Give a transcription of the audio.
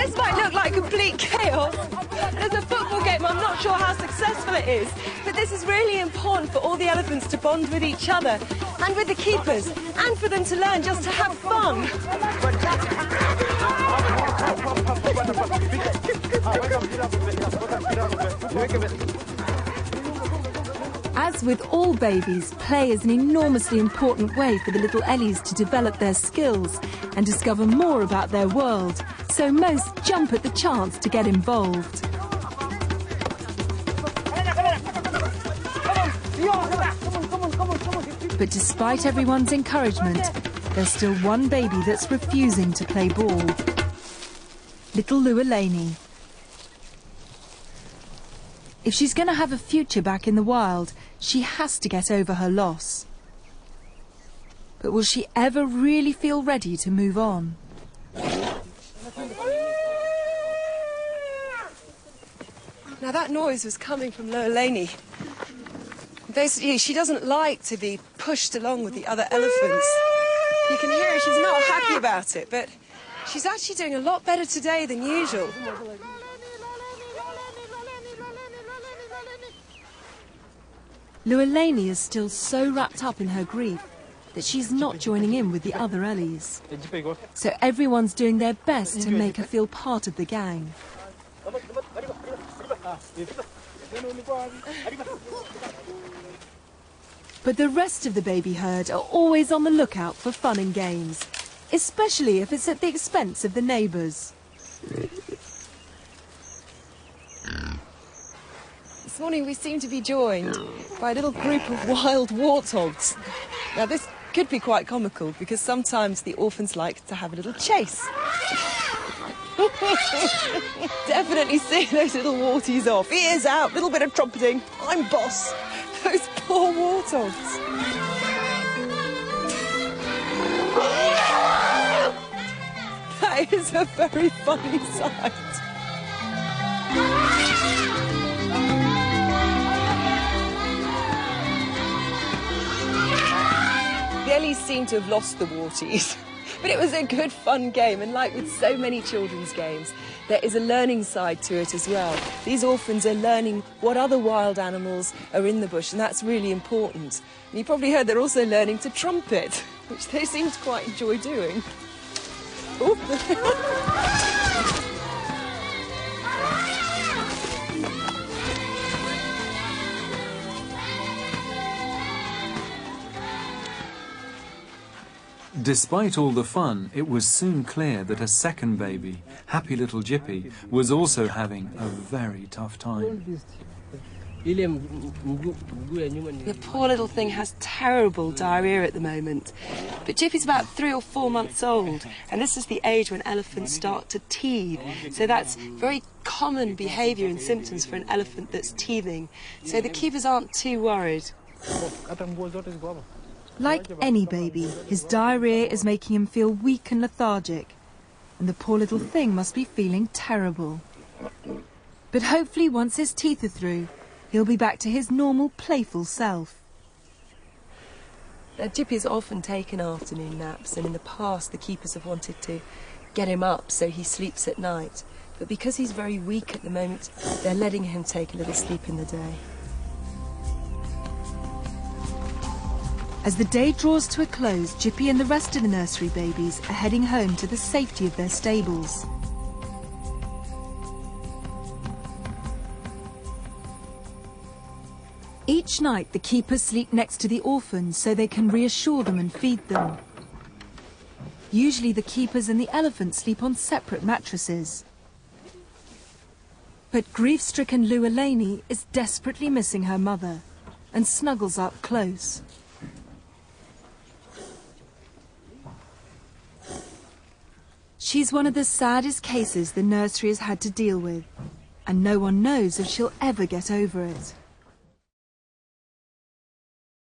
This might look like complete chaos. As a football game, I'm not sure how successful it is, but this is really important for all the elephants to bond with each other and with the keepers, and for them to learn just to have fun. As with all babies, play is an enormously important way for the little Ellies to develop their skills and discover more about their world, so most jump at the chance to get involved. But despite everyone's encouragement, there's still one baby that's refusing to play ball. Little Lualani. If she's going to have a future back in the wild, she has to get over her loss. But will she ever really feel ready to move on? Now that noise was coming from Lualani. Basically, she doesn't like to be pushed along with the other elephants. You can hear her, she's not happy about it, but she's actually doing a lot better today than usual. Lualani is still so wrapped up in her grief that she's not joining in with the other Ellies. So everyone's doing their best to make her feel part of the gang. But the rest of the baby herd are always on the lookout for fun and games, especially if it's at the expense of the neighbours. This morning we seem to be joined by a little group of wild warthogs. Now this could be quite comical because sometimes the orphans like to have a little chase. Definitely see those little warties off. Ears out, little bit of trumpeting. I'm boss. Those poor warthogs. That is a very funny sight. The Ellies seem to have lost the warties, but it was a good fun game, and like with so many children's games, there is a learning side to it as well. These orphans are learning what other wild animals are in the bush, and that's really important. And you probably heard they're also learning to trumpet, which they seem to quite enjoy doing. Despite all the fun, it was soon clear that a second baby, happy little Jippy, was also having a very tough time. The poor little thing has terrible diarrhea at the moment. But Jippy's about 3 or 4 months old, and this is the age when elephants start to teethe. So that's very common behaviour and symptoms for an elephant that's teething. So the keepers aren't too worried. Like any baby, his diarrhea is making him feel weak and lethargic, and the poor little thing must be feeling terrible. But hopefully once his teeth are through, he'll be back to his normal, playful self. Now, Jippy's often taken afternoon naps, and in the past the keepers have wanted to get him up so he sleeps at night. But because he's very weak at the moment, they're letting him take a little sleep in the day. As the day draws to a close, Jippy and the rest of the nursery babies are heading home to the safety of their stables. Each night, the keepers sleep next to the orphans so they can reassure them and feed them. Usually the keepers and the elephants sleep on separate mattresses. But grief-stricken Lualani is desperately missing her mother and snuggles up close. She's one of the saddest cases the nursery has had to deal with, and no one knows if she'll ever get over it.